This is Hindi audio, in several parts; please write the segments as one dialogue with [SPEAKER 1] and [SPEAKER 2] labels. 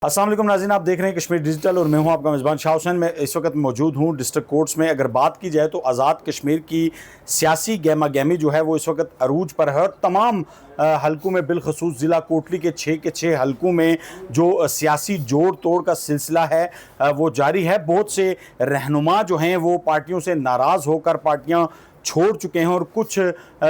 [SPEAKER 1] अस्सलाम वालेकुम नाज़रीन, आप देख रहे हैं कश्मीर डिजिटल और मैं हूं आपका मेज़बान शाह हुसैन। मैं इस वक्त मौजूद हूं डिस्ट्रिक्ट कोर्ट्स में। अगर बात की जाए तो आज़ाद कश्मीर की सियासी गहमा गहमी जो है वो इस वक्त अरूज पर है और तमाम हलकों में बिलखसूस ज़िला कोटली के 6 हलकों में जो सियासी जोड़ तोड़ का सिलसिला है वो जारी है। बहुत से रहनुमा जो हैं वो पार्टियों से नाराज़ होकर पार्टियाँ छोड़ चुके हैं और कुछ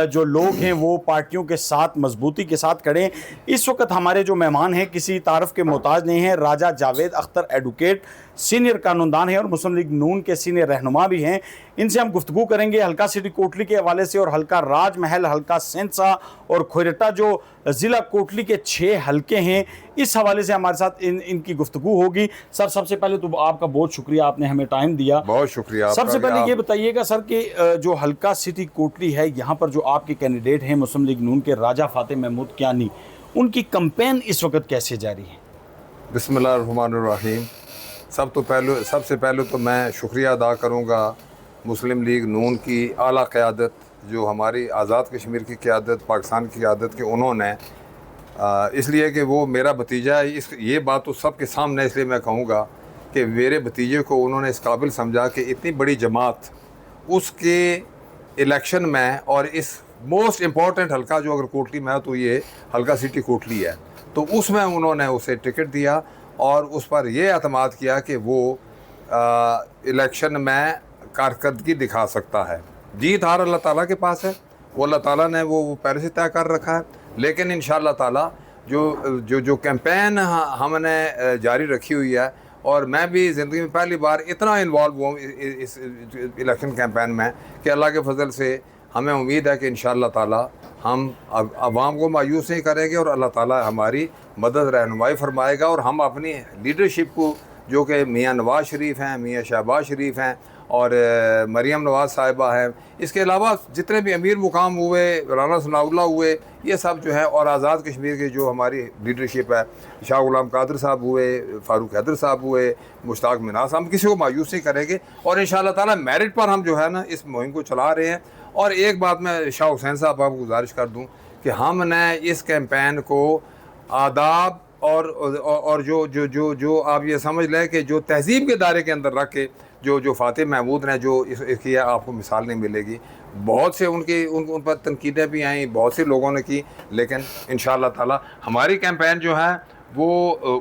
[SPEAKER 1] जो लोग हैं वो पार्टियों के साथ मजबूती के साथ खड़े हैं। इस वक्त हमारे जो मेहमान हैं किसी तारफ़ के मोहताज नहीं हैं। राजा जावेद अख्तर एडवोकेट सीनियर कानूनदान हैं और मुस्लिम लीग नून के सीनियर रहनुमा भी हैं। इनसे हम गुफ्तगू करेंगे हल्का सिटी कोटली के हवाले से और हल्का राजमहल, हल्का सेंसा और खोरटा जो ज़िला कोटली के 6 हलके हैं इस हवाले से हमारे साथ इनकी गुफ्तगू होगी। सर, सबसे पहले तो आपका बहुत शुक्रिया, आपने हमें टाइम दिया।
[SPEAKER 2] बहुत शुक्रिया।
[SPEAKER 1] सबसे पहले ये बताइएगा सर कि जो हल्का सिटी कोटली है यहाँ पर जो आपके कैंडिडेट हैं मुस्लिम लीग नून के राजा फाते महमूद कियानी, उनकी कैंपेन इस वक्त कैसे जारी है?
[SPEAKER 2] बिस्मिल्लाहिर्रहमानिर्रहीम। सबसे पहले तो मैं शुक्रिया अदा करूँगा मुस्लिम लीग नून की आला क़यादत, जो हमारी आज़ाद कश्मीर की क़यादत, पाकिस्तान की क़यादत के उन्होंने इसलिए कि वो मेरा भतीजा है। ये बात तो सबके सामने इसलिए मैं कहूँगा कि मेरे भतीजे को उन्होंने इस काबिल समझा कि इतनी बड़ी जमात उसके इलेक्शन में, और इस मोस्ट इम्पॉर्टेंट हल्का जो अगर कोटली में है तो ये हल्का सिटी कोटली है, तो उसमें उन्होंने उसे टिकट दिया और उस पर यह एतमाद किया कि वो इलेक्शन में कारकर्दगी दिखा सकता है। जीत हार अल्लाह ताला के पास है, वो अल्लाह ताला ने वो पहले से तय कर रखा है। लेकिन इंशाअल्लाह ताला जो कैंपेन हमने जारी रखी हुई है, और मैं भी ज़िंदगी में पहली बार इतना इन्वॉल्व हुआ इस इलेक्शन कैंपेन में कि अल्लाह के फजल से हमें उम्मीद है कि इंशाअल्लाह ताला हम अवाम को मायूस नहीं करेंगे और अल्लाह ताला हमारी मदद रहनुमाई फरमाएगा और हम अपनी लीडरशिप को, जो कि मियाँ नवाज़ शरीफ हैं, मियाँ शहबाज शरीफ हैं और मरियम नवाज़ साहिबा हैं, इसके अलावा जितने भी अमीर मुकाम हुए, राना सनाउल्लाह हुए, ये सब जो है, और आज़ाद कश्मीर की जो हमारी लीडरशिप है, शाह गुलाम कादर साहब हुए, फ़ारूक हैदर साहब हुए, मुश्ताक मिनास, हम किसी को मायूस नहीं करेंगे और इंशाअल्लाह ताला मेरिट पर हम जो है ना इस मुहिम को चला रहे हैं। और एक बात मैं शाह हुसैन साहब आपको गुजारिश कर दूँ कि हमने इस कैंपेन को आदाब और जो आप ये समझ लें कि जो तहज़ीब के दायरे के अंदर रख के जो फाते महमूद ने जो इसकी आपको मिसाल नहीं मिलेगी। बहुत से उन पर तनकीदें भी आई, बहुत से लोगों ने की, लेकिन इंशाअल्लाह ताला हमारी कैंपेन जो है वो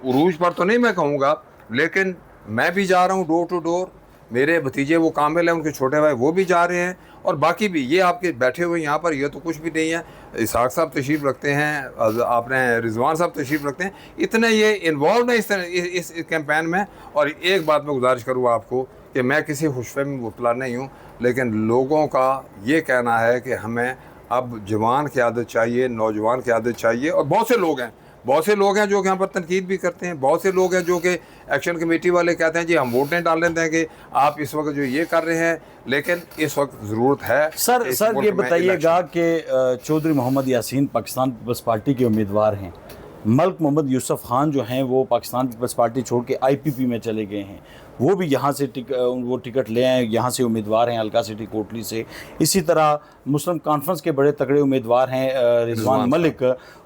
[SPEAKER 2] उरूज पर तो नहीं मैं कहूँगा, लेकिन मैं भी जा रहा हूँ डोर टू डोर। मेरे भतीजे वो कामिल हैं, उनके छोटे भाई वो भी जा रहे हैं, और बाकी भी ये आपके बैठे हुए यहाँ पर ये तो कुछ भी नहीं है। इसहाक साहब तशरीफ़ रखते हैं, आपने रिजवान साहब तशरीफ़ रखते हैं, इतने ये इन्वॉल्व हैं इस कैंपेन में। और एक बात मैं गुजारिश करूँगा आपको कि मैं किसी खुशफहमी में मुब्तला नहीं हूँ, लेकिन लोगों का ये कहना है कि हमें अब जवान की आदत चाहिए, नौजवान की आदत चाहिए। और बहुत से लोग हैं जो कि यहाँ पर तनकीद भी करते हैं, बहुत से लोग हैं जो कि एक्शन कमेटी वाले कहते हैं जी हम वोट नहीं डालने देंगे आप इस वक्त जो ये कर रहे हैं, लेकिन इस वक्त ज़रूरत है।
[SPEAKER 1] सर ये बताइएगा कि चौधरी मोहम्मद यासीन पाकिस्तान पीपल्स पार्टी के उम्मीदवार हैं, मलिक मोहम्मद यूसुफ खान जो हैं वो पाकिस्तान पीपल्स पार्टी छोड़ के IPP में चले गए हैं, वो भी यहाँ से वो टिकट ले आए, यहाँ से उम्मीदवार हैं हल्का सिटी कोटली से। इसी तरह मुस्लिम कॉन्फ्रेंस के बड़े तगड़े उम्मीदवार हैं रिजवान मलिक,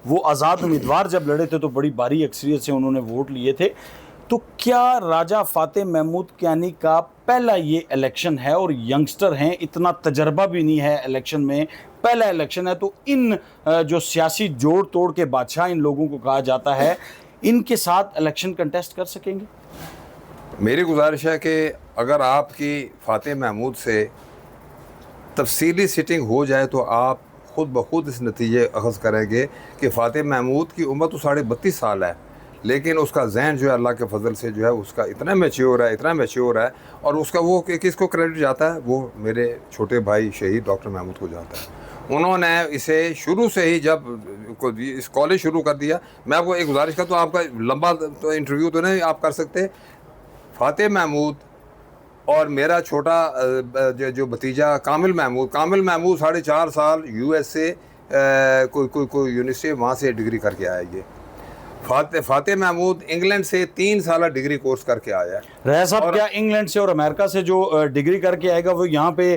[SPEAKER 1] वो आज़ाद उम्मीदवार जब लड़े थे तो बड़ी भारी अक्सरियत से उन्होंने वोट लिए थे। तो क्या राजा फाते महमूद कियानी का पहला ये इलेक्शन है और यंगस्टर हैं, इतना तजर्बा भी नहीं है इलेक्शन में, पहला इलेक्शन है, तो इन जो सियासी जोड़ तोड़ के बादशाह इन लोगों को कहा जाता है, इनके साथ इलेक्शन कंटेस्ट कर सकेंगे?
[SPEAKER 2] मेरी गुजारिश है कि अगर आपकी फाते महमूद से तफसीली सिटिंग हो जाए तो आप ख़ुद ब खुद इस नतीजे अखज़ करेंगे कि फाते महमूद की उम्र तो 32.5 साल है, लेकिन उसका जहन जो है अल्लाह के फजल से जो है उसका इतना मैच्योर है, और उसका वो किसको क्रेडिट जाता है, वो मेरे छोटे भाई शहीद डॉक्टर महमूद को जाता है। उन्होंने इसे शुरू से ही जब इस कॉलेज शुरू कर दिया। मैं आपको एक गुजारिश करता हूँ, आपका लंबा तो इंटरव्यू तो नहीं आप कर सकते। फाते महमूद और मेरा छोटा जो भतीजा कामिल महमूद 4.5 साल US से कोई यूनिवर्सिटी वहाँ से डिग्री करके आया। ये फाते महमूद इंग्लैंड से 3 साल डिग्री कोर्स करके आया है।
[SPEAKER 1] रह साहब, क्या इंग्लैंड से और अमेरिका से जो डिग्री करके आएगा वो यहाँ पे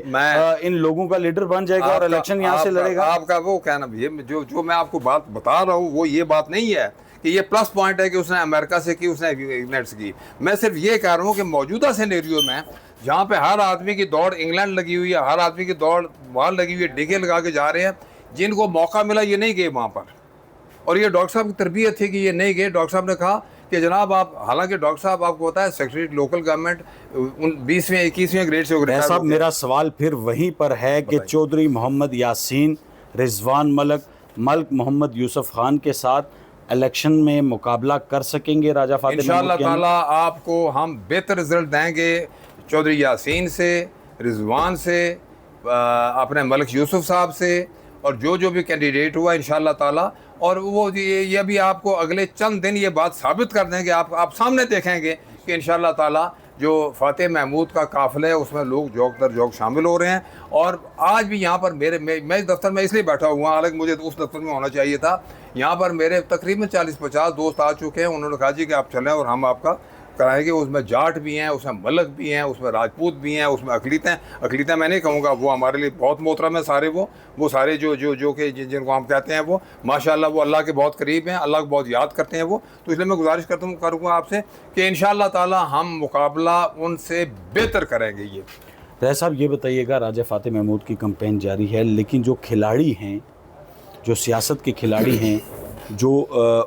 [SPEAKER 1] इन लोगों का लीडर बन जाएगा और इलेक्शन यहाँ से लड़ेगा?
[SPEAKER 2] आपका वो कहना, ये जो मैं आपको बात बता रहा हूँ वो ये बात नहीं है कि ये प्लस पॉइंट है कि उसने अमेरिका से की, उसने इंग्लैंड से की। मैं सिर्फ ये कह रहा हूँ कि मौजूदा सिनेरियो में जहाँ पे हर आदमी की दौड़ इंग्लैंड लगी हुई है, हर आदमी की दौड़ वहाँ लगी हुई है, डिगे लगा के जा रहे हैं, जिनको मौका मिला ये नहीं गए वहाँ पर। और ये डॉक्टर साहब की तरबियत थी कि ये नहीं गए। डॉक्टर साहब ने कहा कि जनाब आप, हालांकि डॉक्टर साहब आपको पता है सेक्रेटरी लोकल गवर्नमेंट 20वें 21वें ग्रेड से
[SPEAKER 1] साहब मेरा सवाल फिर वहीं पर है कि चौधरी मोहम्मद यासीन, रिजवान मलिक, मलिक मोहम्मद यूसुफ खान के साथ इलेक्शन में मुकाबला कर सकेंगे राजा फातिह
[SPEAKER 2] इंशाअल्लाह ताला आपको हम बेहतर रिजल्ट देंगे चौधरी यासीन से, रिजवान से, अपने मलिक यूसुफ साहब से, और जो भी कैंडिडेट हुआ इंशाअल्लाह ताला। और वो ये भी आपको अगले चंद दिन ये बात साबित कर देंगे, आप सामने देखेंगे कि इंशाअल्लाह ताला जो फातिह महमूद का काफ़िला है उसमें लोग जौक दर जौक शामिल हो रहे हैं। और आज भी यहाँ पर मैं इस दफ्तर में इसलिए बैठा हुआ, हालांकि मुझे उस दफ्तर में होना चाहिए था। यहाँ पर मेरे तकरीबन 40-50 दोस्त आ चुके हैं। उन्होंने कहा जी कि आप चलें और हम आपका कराएंगे। उसमें जाट भी हैं, उसमें मलक भी हैं, उसमें राजपूत भी हैं, उसमें अकलीतें मैं नहीं कहूँगा, वो हमारे लिए बहुत मोहतरम है सारे। वो सारे जो कि जिनको हम कहते हैं वो माशाअल्लाह वो अल्लाह के बहुत करीब हैं, अल्लाह को बहुत याद करते हैं वो। तो इसलिए मैं गुजारिश करूँगा आपसे कि इंशाअल्लाह ताला हम मुकाबला उनसे बेहतर करेंगे। ये
[SPEAKER 1] राजा साहब ये बताइएगा, राजा फातिह महमूद की कैंपेन जारी है, लेकिन जो खिलाड़ी हैं, जो सियासत के खिलाड़ी हैं, जो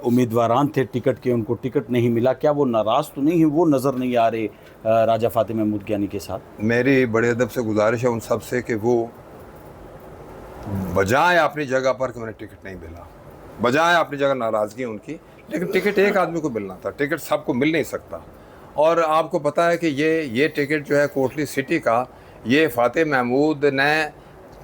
[SPEAKER 1] उम्मीदवारान थे टिकट के, उनको टिकट नहीं मिला, क्या वो नाराज़ तो नहीं है? वो नज़र नहीं आ रहे राजा फातिह महमूद कियानी के साथ।
[SPEAKER 2] मेरी बड़े अदब से गुजारिश है उन सब से कि वो बजाय अपनी जगह पर कि उन्हें टिकट नहीं मिला, बजाय अपनी जगह नाराज़गी उनकी, लेकिन टिकट एक आदमी को मिलना था, टिकट सबको मिल नहीं सकता। और आपको पता है कि ये टिकट जो है कोटली सिटी का, ये फातिह महमूद ने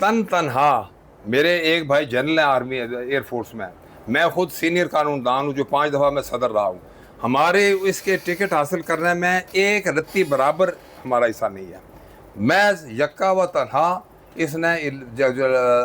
[SPEAKER 2] तनहा, मेरे एक भाई जनरल है आर्मी एयरफोर्स में, मैं खुद सीनियर कानूनदान हूँ जो 5 दफ़ा मैं सदर रहा हूँ, हमारे इसके टिकट हासिल करने में एक रत्ती बराबर हमारा हिस्सा नहीं है। मैं यक्का व तनहा इसने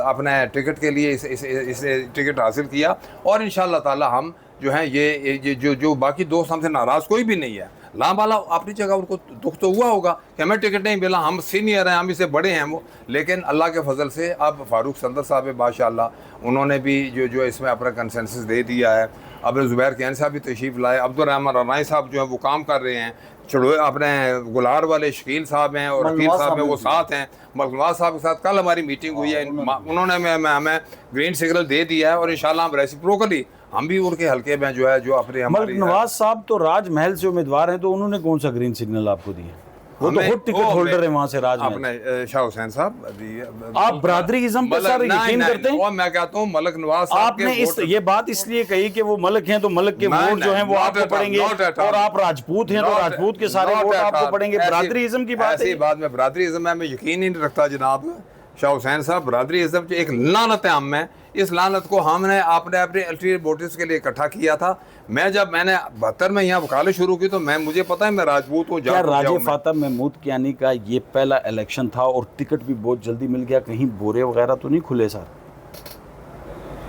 [SPEAKER 2] अपने टिकट के लिए इसने टिकट हासिल किया। और इंशाअल्लाह ताला हम जो हैं ये जो बाकी दोस्त हमसे नाराज़ कोई भी नहीं है। लामाला अपनी जगह उनको दुख तो हुआ होगा कि हमें टिकट नहीं मिला, हम सीनियर हैं, हम इससे बड़े हैं वो, लेकिन अल्लाह के फजल से अब फारूक संदर साहब है माशाअल्लाह, उन्होंने भी जो इसमें अपना कंसेंसस दे दिया है। अब ज़ुबैर कैन साहब भी तशरीफ़ लाए, अब्दुर्रहमान रनाई साहब जो है वो काम कर रहे हैं, चढ़ो अपने गुलार वाले शकील साहब हैं और रकील साहब हैं वो साथ हैं, मलिक नवाज साहब के साथ कल हमारी मीटिंग हुई है, उन्होंने हमें ग्रीन सिग्नल दे दिया है। और इंशाल्लाह हम रेसिप्रोकली हम भी उनके हल्के में जो है जो अपने
[SPEAKER 1] मलिक नवाज साहब तो राजमहल से उम्मीदवार हैं, तो उन्होंने कौन सा ग्रीन सिग्नल आपको दिया? वो तो खुद टिकट होल्डर है वहाँ से राजमहल।
[SPEAKER 2] अपने शाह हुसैन साहब,
[SPEAKER 1] आप बरादरीज़म पे सर यकीन करते हैं?
[SPEAKER 2] और मैं कहता हूँ मलिक नवाज साहब
[SPEAKER 1] आपने ये बात इसलिए कही कि वो मलिक हैं तो मलिक के वोट जो हैं वो आपको पड़ेंगे, और आप राजपूत हैं तो राजपूत के सारे वोट आपको पड़ेंगे। बरादरीज़म की बात है।
[SPEAKER 2] ऐसी बात में बरादरीज़म में यकीन ही नहीं रखता जनाब शाह हुसैन साहब। बरादरीज़म जो एक लानत है हम में, इस लानत को हमने अपने अल्टीरियर मोटिव्स के लिए इकट्ठा किया था। मैंने 72 में यहाँ वकालत शुरू की तो मुझे पता है मैं राजपूत हूँ।
[SPEAKER 1] क्या राजा फातिह महमूद कियानी का ये पहला इलेक्शन था और टिकट भी बहुत जल्दी मिल गया, कहीं बोरे वगैरह तो नहीं खुले सर?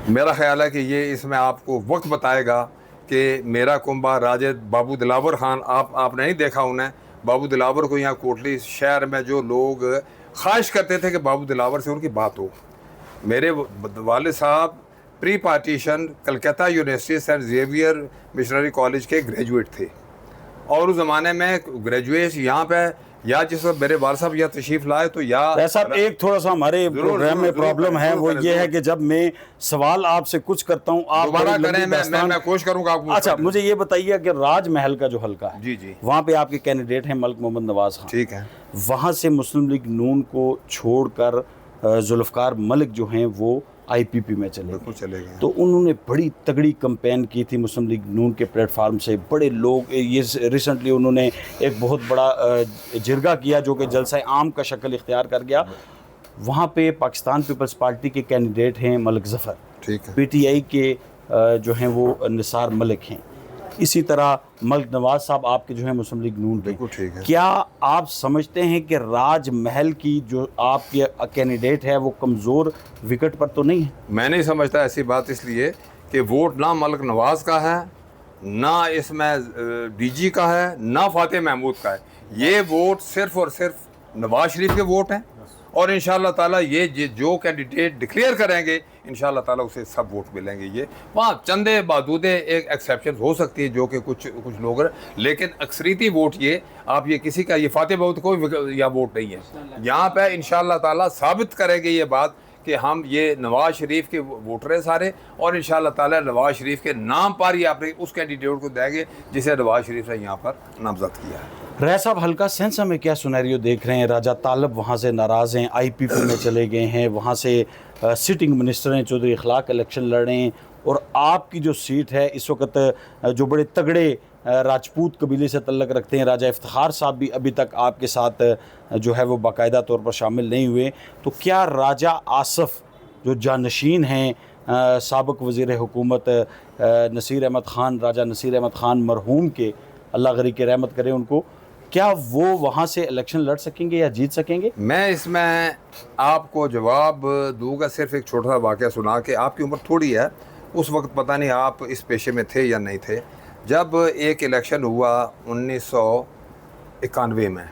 [SPEAKER 2] मेरा ख्याल है कि ये इसमें आपको वक्त बताएगा कि मेरा कुंबा राजे बाबू दिलावर खान, आपने नहीं देखा उन्हें, बाबू दिलावर को यहाँ कोटली शहर में जो लोग ख्वाहिश करते थे कि बाबू दिलावर से उनकी बात हो। मेरे वालिद साहब pre partition Calcutta university Saint Xavier missionary college के ग्रेजुएट थे, और उस ज़माने में ग्रेजुएट यहाँ पे या जिस वक्त मेरे वालिद साहब यहाँ तशरीफ़ लाए तो या
[SPEAKER 1] साहब एक थोड़ा सा हमारे प्रोग्राम में प्रॉब्लम है, वो ये है कि जब मैं सवाल आपसे कुछ करता हूँ आप
[SPEAKER 2] दोबारा करें, मैं कोशिश करूँगा आपको।
[SPEAKER 1] अच्छा मुझे ये बताइए कि राजमहल का जो हल्का है,
[SPEAKER 2] जी
[SPEAKER 1] वहाँ पे आपके कैंडिडेट हैं मलिक मोहम्मद नवाज खान,
[SPEAKER 2] ठीक है,
[SPEAKER 1] वहाँ से मुस्लिम लीग नून को छोड़कर जुल्फ़िकार मलिक जो हैं वो आईपीपी में चले गए। तो उन्होंने बड़ी तगड़ी कैंपेन की थी मुस्लिम लीग नून के प्लेटफार्म से, बड़े लोग ये रिसेंटली उन्होंने एक बहुत बड़ा जिरगा किया जो कि जलसा आम का शक्ल इख्तियार कर गया। वहाँ पे पाकिस्तान पीपल्स पार्टी के कैंडिडेट हैं मलिक ज़फ़र,
[SPEAKER 2] ठीक है,
[SPEAKER 1] पीटीआई के जो हैं वो निसार मलिक हैं, इसी तरह मलिक नवाज साहब आपके जो है मुस्लिम लीग नून के। क्या आप समझते हैं कि राजमहल की जो आपके कैंडिडेट है वो कमज़ोर विकेट पर तो नहीं है?
[SPEAKER 2] मैं नहीं समझता ऐसी बात, इसलिए कि वोट ना मलिक नवाज का है, ना इसमें डीजी का है, ना फातिह महमूद का है। ये वोट सिर्फ और सिर्फ नवाज शरीफ के वोट हैं और इंशाअल्लाह ताला ये जो कैंडिडेट डिक्लेयर करेंगे इंशाअल्लाह ताला उसे सब वोट मिलेंगे। ये वहाँ चंदे बादूदे एक एक्सेप्शन हो सकती है जो कि कुछ लोग हैं, लेकिन अक्सरीती वोट ये आप ये किसी का ये फातेह बहुत कोई या वोट नहीं है। यहाँ पे इंशाअल्लाह ताला साबित करेंगे ये बात कि हम ये नवाज शरीफ के वोटर हैं सारे, और इंशाअल्लाह ताला नवाज शरीफ के नाम पर ही आप उस कैंडिडेट को देंगे जिसे नवाज शरीफ ने यहाँ पर नामजद किया है।
[SPEAKER 1] रह साहब, हल्का सेंसा में क्या सुनैरियो देख रहे हैं? राजा तालब वहाँ से नाराज़ हैं, IPP में चले गए हैं, वहाँ से सिटिंग मिनिस्टर हैं चौधरी अखलाक इलेक्शन लड़ रहे हैं, और आपकी जो सीट है इस वक्त जो बड़े तगड़े राजपूत कबीले से तल्लक रखते हैं, राजा इफ्तिखार साहब भी अभी तक आपके साथ जो है वो बाकायदा तौर पर शामिल नहीं हुए, तो क्या राजा आसफ़ जो जानशीन हैं साबिक़ वज़ीर हुकूमत नसीर अहमद ख़ान, राजा नसीर अहमद ख़ान मरहूम के, अल्लाह गरीब की रहमत करे उनको, क्या वो वहाँ से इलेक्शन लड़ सकेंगे या जीत सकेंगे?
[SPEAKER 2] मैं इसमें आपको जवाब दूंगा सिर्फ एक छोटा सा वाक़या सुना के। आपकी उम्र थोड़ी है, उस वक्त पता नहीं आप इस पेशे में थे या नहीं थे। जब एक इलेक्शन हुआ 1991 में,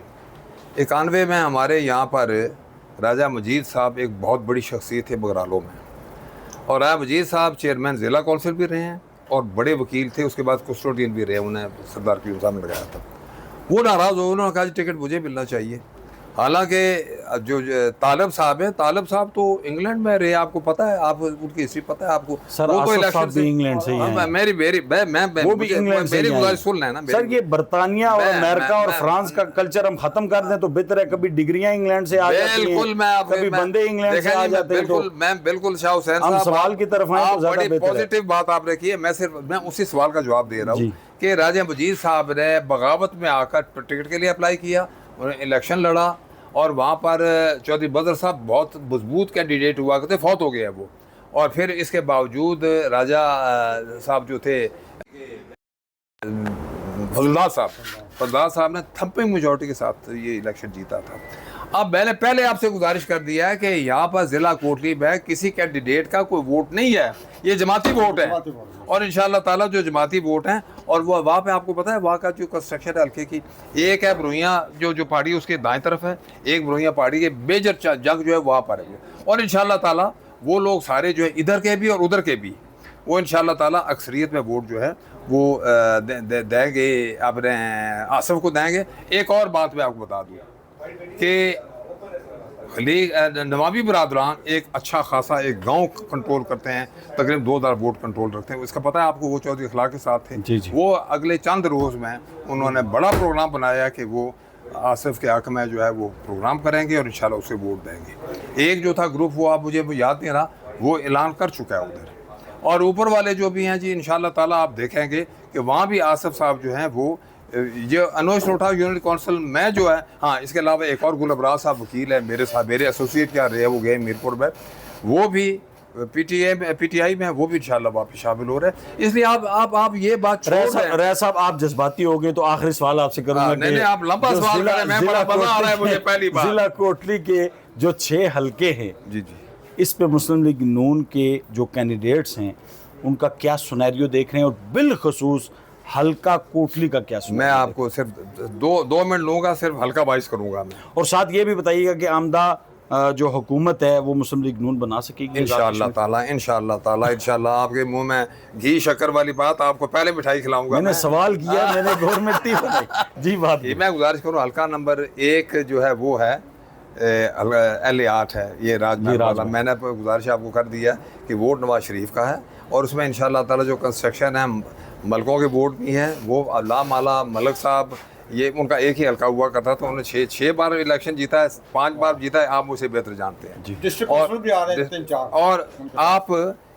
[SPEAKER 2] 91 में हमारे यहाँ पर राजा मजीद साहब एक बहुत बड़ी शख्सियत थे बगरालों में, और राजा मजीद साहब चेयरमैन ज़िला कौंसिल भी रहे हैं और बड़े वकील थे, उसके बाद कस्टोडियन भी रहे, उन्हें सरदार क्यूम साहब ने लगाया था। वो नाराज़ हो, उन्होंने कहा टिकट मुझे मिलना चाहिए। हालांकि जो तालब साहब हैं, तालब साहब तो इंग्लैंड में रहे, आपको पता है, आप उनकी हिस्ट्री पता है आपको।
[SPEAKER 1] सर
[SPEAKER 2] वो तो
[SPEAKER 1] आसफ साहब भी इंग्लैंड से ही हैं।
[SPEAKER 2] मेरी वो भी इंग्लैंड से, मेरी गुजारिश सुन लेना
[SPEAKER 1] सर। ये बरतानिया और अमेरिका और फ्रांस का कल्चर हम खत्म कर दें तो बेहतर है। कभी डिग्रियां इंग्लैंड से आ जाती हैं,
[SPEAKER 2] बिल्कुल, मैं
[SPEAKER 1] कभी बंदे इंग्लैंड से आ जाते हैं, तो
[SPEAKER 2] मैं बिल्कुल शाह हुसैन
[SPEAKER 1] हम
[SPEAKER 2] साहब
[SPEAKER 1] सवाल की तरफ आए तो ज्यादा
[SPEAKER 2] बड़ी
[SPEAKER 1] बेहतर है।
[SPEAKER 2] पॉजिटिव बात आप रखिए। मैं उसी सवाल का जवाब दे रहा हूँ कि राजा मजीद साहब ने बगावत में आकर टिकट के लिए अप्लाई किया, उन्होंने इलेक्शन लड़ा, और वहाँ पर चौधरी बदर साहब बहुत मजबूत कैंडिडेट हुआ करते, फौत हो गया वो। और फिर इसके बावजूद राजा साहब जो थे फजलदार साहब ने थम्पिंग मेजॉरिटी के साथ ये इलेक्शन जीता था। अब मैंने पहले आपसे गुजारिश कर दिया है कि यहाँ पर ज़िला कोटली में किसी कैंडिडेट का कोई वोट नहीं है, ये जमाती वोट है, और इंशाअल्लाह ताला जो जमाती वोट हैं, और वो वहाँ पे आपको पता है वहाँ का जो कंस्ट्रक्शन है हल्के की, एक है बरोइयाँ जो पहाड़ी उसके दाएं तरफ है, एक बरोइयाँ पहाड़ी के मेजर जंग जो है वहाँ पर है, और इंशाअल्लाह ताला वो लोग सारे जो है इधर के भी और उधर के भी, वो इंशाअल्लाह ताला अक्सरियत में वोट जो है वो देंगे, अपने आसफ को देंगे। एक और बात मैं आपको बता दूँ कि नवाबी बरादरान एक अच्छा खासा एक गांव कंट्रोल करते हैं, तकरीबन 2000 वोट कंट्रोल रखते हैं, इसका पता है आपको। वो चौधरी अखलाक के साथ थे जी। वो अगले चंद रोज़ में उन्होंने बड़ा प्रोग्राम बनाया कि वो आसिफ के हक़ में जो है वो प्रोग्राम करेंगे और इंशाल्लाह उसे वोट देंगे। एक जो था ग्रुप, वो आप मुझे याद नहीं रहा, वो ऐलान कर चुका है उधर, और ऊपर वाले जो भी हैं जी इंशाल्लाह ताला आप देखेंगे कि वहाँ भी आसिफ साहब जो हैं वो ये अनोश रोटा यूनिट काउंसिल में जो है। हाँ, इसके अलावा एक और गुलबराज साहब वकील है मेरे साथ, मेरे एसोसिएट क्या रहे, वो गए मीरपुर में, वो भी PTI में, वो भी इंशाल्लाह वापस शामिल हो रहे हैं। इसलिए आप ये बात
[SPEAKER 1] रह साहब, आप जज्बाती हो गए तो आखिरी सवाल आपसे करूंगा।
[SPEAKER 2] नहीं, आप लंबा सवाल करें, मैं बड़ा मजा आ रहा है मुझे। पहली बात,
[SPEAKER 1] जिला कोटली के जो 6 हलके हैं जी, इस पे मुस्लिम लीग नून के जो कैंडिडेट्स हैं उनका क्या सुनैरियो देख रहे हैं, और बिलखसूस हल्का कोटली का क्या सुनैरियो?
[SPEAKER 2] मैं आपको सिर्फ दो मिनट लूँगा, सिर्फ हल्का बाइस करूँगा मैं,
[SPEAKER 1] और साथ ये भी बताइएगा कि आमदा जो हुकूमत है वो मुस्लिम लीग नून बना सकेगी
[SPEAKER 2] इंशाअल्लाह ताला। आपके मुंह में घी शक्कर वाली बात, आपको पहले मिठाई खिलाऊंगा।
[SPEAKER 1] मैंने सवाल किया, मैंने गवर्नमेंट जी बात
[SPEAKER 2] ये मैं गुजारिश करूँ, हल्का नंबर 1 जो है वो है LA8 है, ये राजमहल वाला। मैंने गुजारिश आपको कर दिया कि वोट नवाज शरीफ का है, और उसमें इंशाअल्लाह ताला जो कंस्ट्रक्शन है मलकों के वोट भी हैं, वो अल्लाह माला मलक साहब, ये उनका एक ही हल्का हुआ करता था, उन्होंने 6 बार इलेक्शन जीता है, 5 बार जीता है, आप उसे बेहतर जानते हैं जी। और आप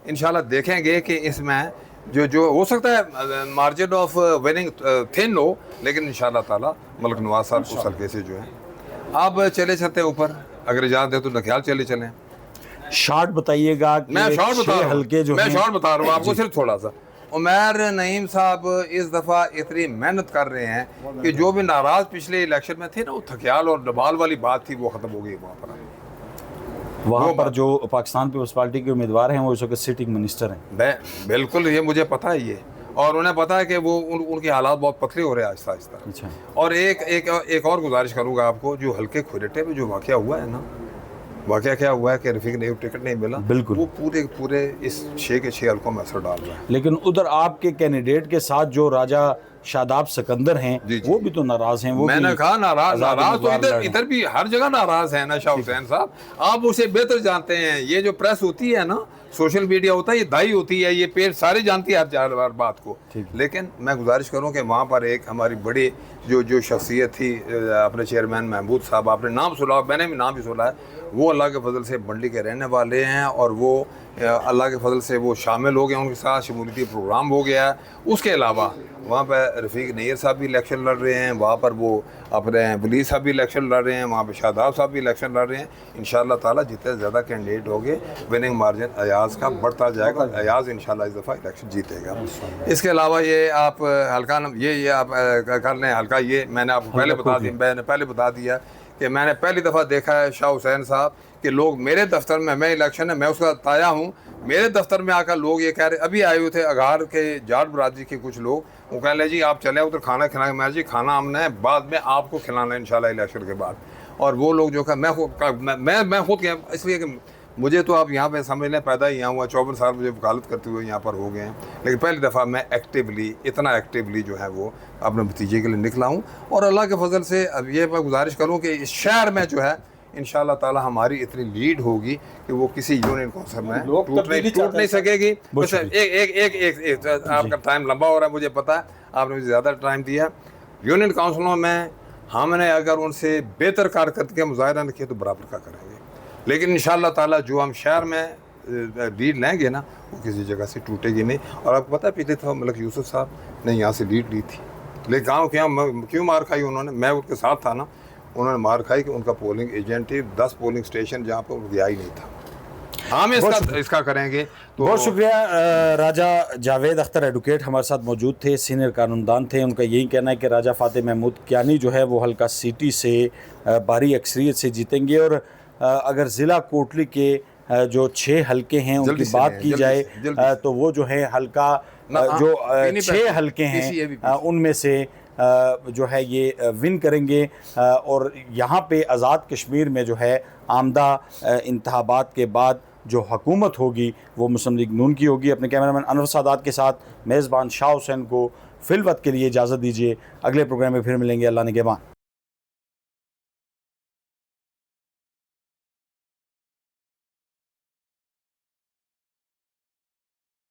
[SPEAKER 2] इंशाल्लाह देखेंगे कि इसमें जो हो सकता है मार्जिन ऑफ विनिंग थिन हो, लेकिन इंशाल्लाह ताला मलक नवाज साहब उस हल्के से जो है। अब चले चलते ऊपर, अगर इजाज़त दे तो नख्याल चलें।
[SPEAKER 1] शॉर्ट बताइएगा।
[SPEAKER 2] मैं शॉर्ट बता रहा हूँ, मैं शॉर्ट बता रहा हूँ आपको, सिर्फ थोड़ा सा। उमर नईम साहब इस दफ़ा इतनी मेहनत कर रहे हैं कि जो भी नाराज़ पिछले इलेक्शन में थे ना, वो थकियाल और डबाल वाली बात थी, वो ख़त्म हो गई वहाँ पर जो पाकिस्तान पीपल्स पार्टी के उम्मीदवार हैं वो इस वक्त सिटिंग मिनिस्टर हैं। बिल्कुल, ये मुझे पता है ये, और उन्हें पता है कि वो उनके हालात बहुत पतले हो रहे हैं आहिस्ता आहिस्ता।
[SPEAKER 1] अच्छा।
[SPEAKER 2] और एक और गुजारिश करूँगा आपको, जो हल्के खुरेटे में जो वाक़या हुआ है ना, वाकया क्या हुआ है कि रफ़ीक ने टिकट नहीं मिला,
[SPEAKER 1] बिल्कुल।
[SPEAKER 2] वो पूरे इस 6 के 6 हल्कों में असर डाल रहा है।
[SPEAKER 1] लेकिन उधर आपके कैंडिडेट के साथ जो राजा शादाब सिकंदर हैं
[SPEAKER 2] जी, जी।
[SPEAKER 1] वो भी तो नाराज हैं। वो
[SPEAKER 2] मैंने
[SPEAKER 1] भी
[SPEAKER 2] कहा नाराज
[SPEAKER 1] आज़ाद
[SPEAKER 2] तो
[SPEAKER 1] उम्मीदवार लड़ रहे हैं।
[SPEAKER 2] इधर भी हर जगह नाराज है ना शाह हुसैन साहब, आप उसे बेहतर जानते हैं। ये जो प्रेस होती है ना, सोशल मीडिया होता है, ये दाई होती है, ये पेड़ सारे जानती है हर बार बात को। लेकिन मैं गुजारिश करूं कि वहाँ पर एक हमारी बड़ी जो शख्सियत थी, अपने चेयरमैन महमूद साहब, आपने नाम सुना, मैंने भी नाम भी सुना है, वो अल्लाह के फजल से मंडी के रहने वाले हैं और वो अल्लाह के फजल से वो शामिल हो गए, उनके साथ शमूलियती प्रोग्राम हो गया है। उसके अलावा वहाँ पर रफ़ीक नैयर साहब भी इलेक्शन लड़ रहे हैं, वहाँ पर वो अपने वली साहब भी इलेक्शन लड़ रहे हैं, वहाँ पर शादाब साहब भी इलेक्शन लड़ रहे हैं। इंशाअल्लाह ताला जितने ज़्यादा कैंडिडेट होंगे, विनिंग मार्जिन अयाज़ का बढ़ता जाएगा। अयाज़ इंशाअल्लाह इस दफ़ा इलेक्शन जीतेगा। इसके अलावा ये आप हल्का ये आप कर लें हल्का, ये मैंने आपको पहले बता दिया कि मैंने पहली दफ़ा देखा है शाह हुसैन साहब कि लोग मेरे दफ्तर में, मैं इलेक्शन है मैं उसका ताया हूँ, मेरे दफ्तर में आकर लोग ये कह रहे, अभी आए हुए थे अगार के जाट बरादरी के कुछ लोग, वो कह रहे जी आप चले उधर खाना खिलाएंगे। मैं जी खाना हमने बाद में आपको खिलाना है इंशाल्लाह इलेक्शन के बाद। और वो लोग जो है मैं खुद गया, इसलिए कि मुझे तो आप यहाँ पे समझ लें पैदा ही यहाँ हुआ, 54 साल मुझे वकालत करते हुए यहाँ पर हो गए हैं, लेकिन पहली दफ़ा मैं इतना एक्टिवली जो है वो अपने भतीजे के लिए निकला हूँ। और अल्लाह के फजल से अब ये मैं गुजारिश करूँ कि इस शहर में जो है इंशाअल्लाह ताला हमारी इतनी लीड होगी कि वो किसी यूनियन काउंसिल में टूट नहीं सकेगी। बस एक आपका टाइम लंबा हो रहा है, मुझे पता है, आपने मुझे ज़्यादा टाइम दिया। यूनियन काउंसिलों में हमने अगर उनसे बेहतर कारकर्दगी का मुजाहरा नहीं किया तो बराबर का करेंगे, लेकिन इंशाअल्लाह ताला जो हम शहर में लीड लेंगे ना, वो किसी जगह से टूटेगी नहीं। और आपको पता है पिछले था मलिक यूसुफ साहब ने यहाँ से लीड ली थी, लेकिन गाँव क्या क्यों मार खाई उन्होंने, मैं उनके साथ था ना, उन्होंने मार खाई कि उनका पोलिंग एजेंट ही 10 पोलिंग स्टेशन जहाँ पर गया ही नहीं था। हम इसका करेंगे तो
[SPEAKER 1] बहुत शुक्रिया। राजा जावेद अख्तर एडवोकेट हमारे साथ मौजूद थे, सीनियर कानूनदान थे। उनका यही कहना है कि राजा फ़ातिह महमूद कियानी जो है वो हल्का सिटी से भारी अक्सरियत से जीतेंगे। और अगर ज़िला कोटली के जो 6 हल्के हैं उनकी बात की जाए तो वो जो है हल्का जो 6 हल्के हैं उनमें से जो है ये विन करेंगे। और यहाँ पे आज़ाद कश्मीर में जो है आमदा इंतखाबात के बाद जो हुकूमत होगी वो मुस्लिम लीग नून की होगी। अपने कैमरामैन अनवर सादात के साथ मेज़बान शाह हुसैन को फ़िल वक्त के लिए इजाज़त दीजिए। अगले प्रोग्राम में फिर मिलेंगे। अल्लाह निगहबान।